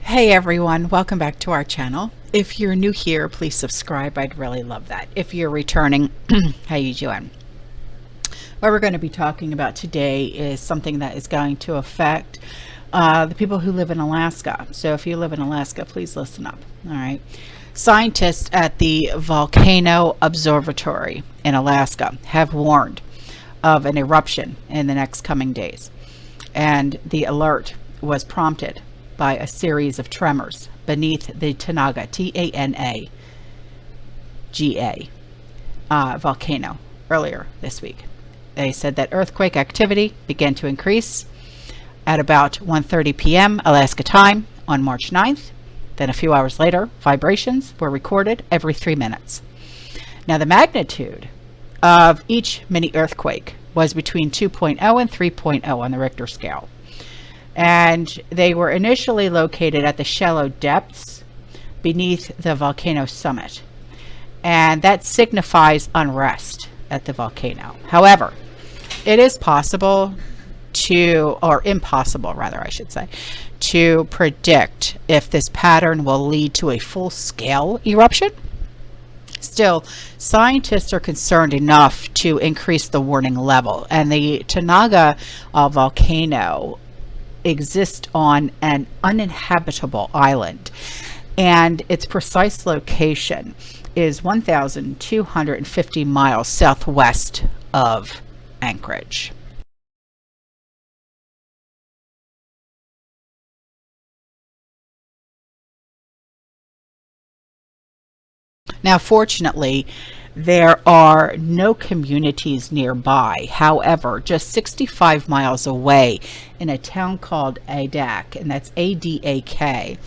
Hey everyone, welcome back to our channel. If you're new here, please subscribe. I'd really love that. If you're returning, how you doing? What we're going to be talking about today is something that is going to affect the people who live in Alaska. So if you live in Alaska, please listen up. All right. Scientists at the Volcano Observatory in Alaska have warned of an eruption in the next coming days. And the alert was prompted by a series of tremors beneath the Tanaga, T-A-N-A-G-A, volcano earlier this week. They said that earthquake activity began to increase at about 1:30 p.m. Alaska time on March 9th. Then a few hours later, vibrations were recorded every 3 minutes. Now the magnitude of each mini earthquake was between 2.0 and 3.0 on the Richter scale. And they were initially located at the shallow depths beneath the volcano summit. And that signifies unrest at the volcano. However, it is possible to, or impossible rather, I should say, to predict if this pattern will lead to a full-scale eruption. Still, scientists are concerned enough to increase the warning level. And the Tanaga volcano exist on an uninhabitable island, and its precise location is 1,250 miles southwest of Anchorage. Now, fortunately, there are no communities nearby. However, just 65 miles away in a town called Adak, and that's A-D-A-K,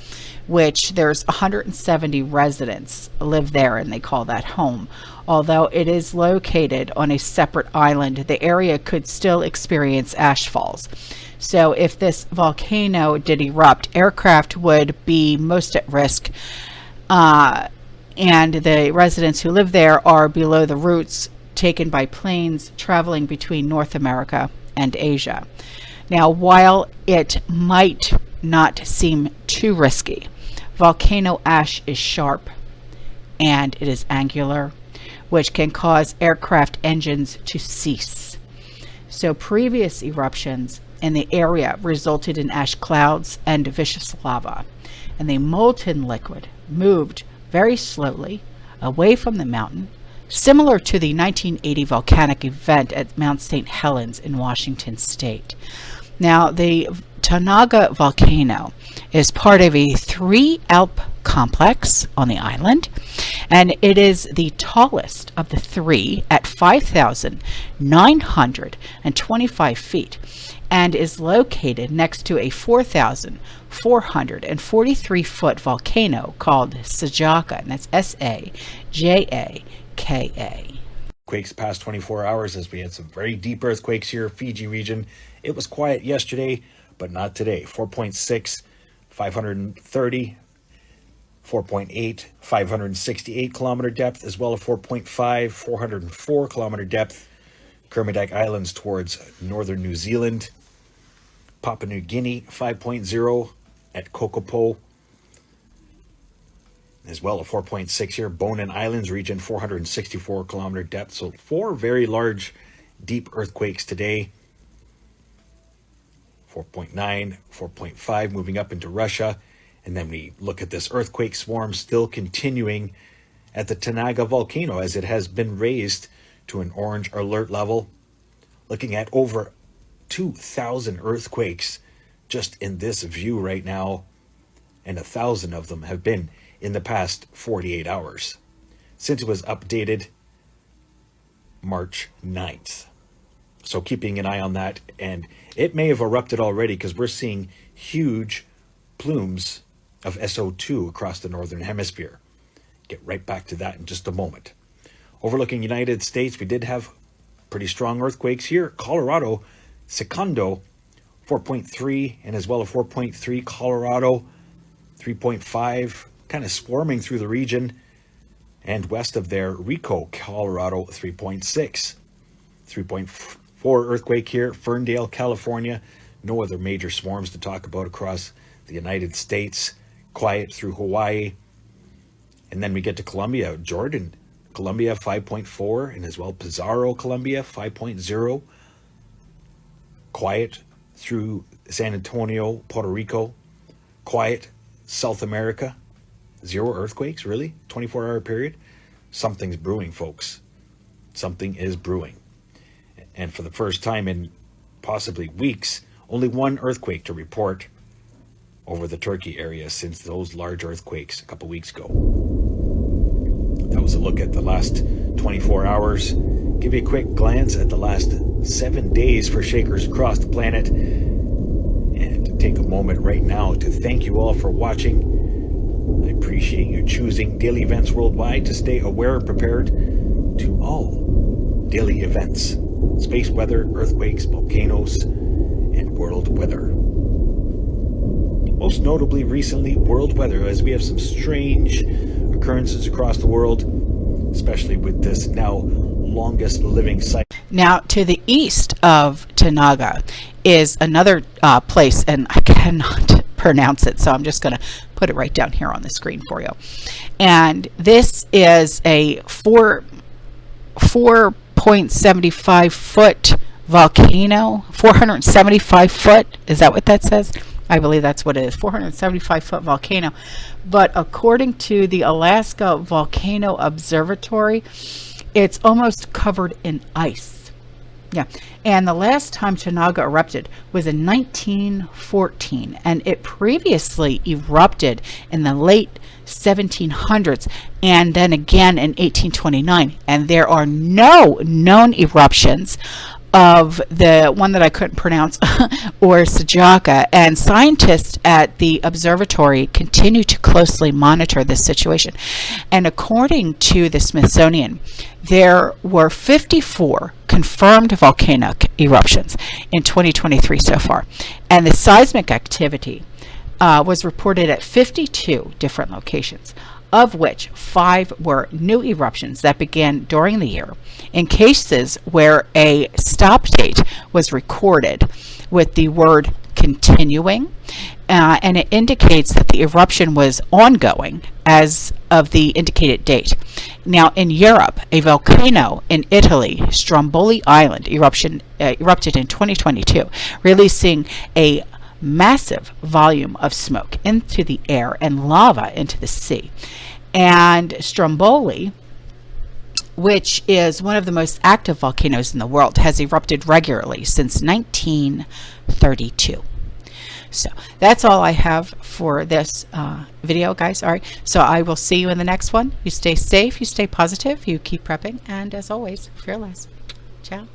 which there's 170 residents live there, and they call that home. Although it is located on a separate island, the area could still experience ash falls. So if this volcano did erupt, aircraft would be most at risk, and the residents who live there are below the routes taken by planes traveling between North America and Asia. Now, while it might not seem too risky, volcano ash is sharp and it is angular, which can cause aircraft engines to cease. So previous eruptions in the area resulted in ash clouds and vicious lava, and the molten liquid moved very slowly away from the mountain, similar to the 1980 volcanic event at Mount St. Helens in Washington state. Now, the Tanaga volcano is part of a 3-alp complex on the island, and it is the tallest of the three at 5,925 feet, and is located next to a 4,443-foot volcano called Sajaka, and that's S-A-J-A-K-A. Quakes past 24 hours as we had some very deep earthquakes here, Fiji region. It was quiet yesterday, but not today. 4.6, 530, 4.8, 568 kilometer depth, as well as 4.5, 404 kilometer depth. Kermadec Islands towards northern New Zealand. Papua New Guinea 5.0 at Kokopo, as well as 4.6 here. Bonin Islands region, 464 kilometer depth. So 4 very large, deep earthquakes today. 4.9, 4.5 moving up into Russia. And then we look at this earthquake swarm still continuing at the Tanaga volcano as it has been raised to an orange alert level. Looking at over 2,000 earthquakes just in this view right now, and 1,000 of them have been in the past 48 hours since it was updated March 9th. So keeping an eye on that, and it may have erupted already because we're seeing huge plumes of SO2 across the northern hemisphere. Get right back to that in just a moment. Overlooking United States, we did have pretty strong earthquakes here. Colorado, Secondo, 4.3, and as well as 4.3. Colorado, 3.5, kind of swarming through the region. And west of there, Rico, Colorado, 3.6. 3.4 earthquake here. Ferndale, California. No other major swarms to talk about across the United States. quiet through Hawaii. And then we get to Colombia, Jordan, Colombia 5.4, and as well Pizarro, Colombia 5.0. Quiet through San Antonio, Puerto Rico. Quiet South America. 0 earthquakes, really? 24-hour period? Something's brewing, folks. Something is brewing. And for the first time in possibly weeks, only 1 earthquake to report over the Turkey area since those large earthquakes a couple weeks ago. That was a look at the last 24 hours. Give you a quick glance at the last 7 days for shakers across the planet. And take a moment right now to thank you all for watching. I appreciate you choosing Daily Events Worldwide to stay aware and prepared to all daily events. Space weather, earthquakes, volcanoes, and world weather. Most notably recently, world weather, as we have some strange occurrences across the world, especially with this now longest living site. Now, to the east of Tanaga is another place, and I cannot pronounce it, so I'm just going to put it right down here on the screen for you. And this is a 4.75 foot volcano, 475 foot. Is that what that says? I believe that's what it is, 475 foot volcano. But according to the Alaska Volcano Observatory, it's almost covered in ice. Yeah, and the last time Tanaga erupted was in 1914, and it previously erupted in the late 1700s and then again in 1829. And there are no known eruptions of the one that I couldn't pronounce, or Sajaka, and scientists at the observatory continue to closely monitor this situation. And according to the Smithsonian, there were 54 confirmed volcanic eruptions in 2023 so far, and the seismic activity was reported at 52 different locations, of which 5 were new eruptions that began during the year, in cases where a stop date was recorded with the word continuing, and it indicates that the eruption was ongoing as of the indicated date. Now, in Europe, a volcano in Italy, Stromboli Island, erupted in 2022, releasing a massive volume of smoke into the air and lava into the sea. And Stromboli, which is one of the most active volcanoes in the world, has erupted regularly since 1932. So that's all I have for this video, guys. All right, so I will see you in the next one. You stay safe, you stay positive, you keep prepping, and as always, fearless. Ciao.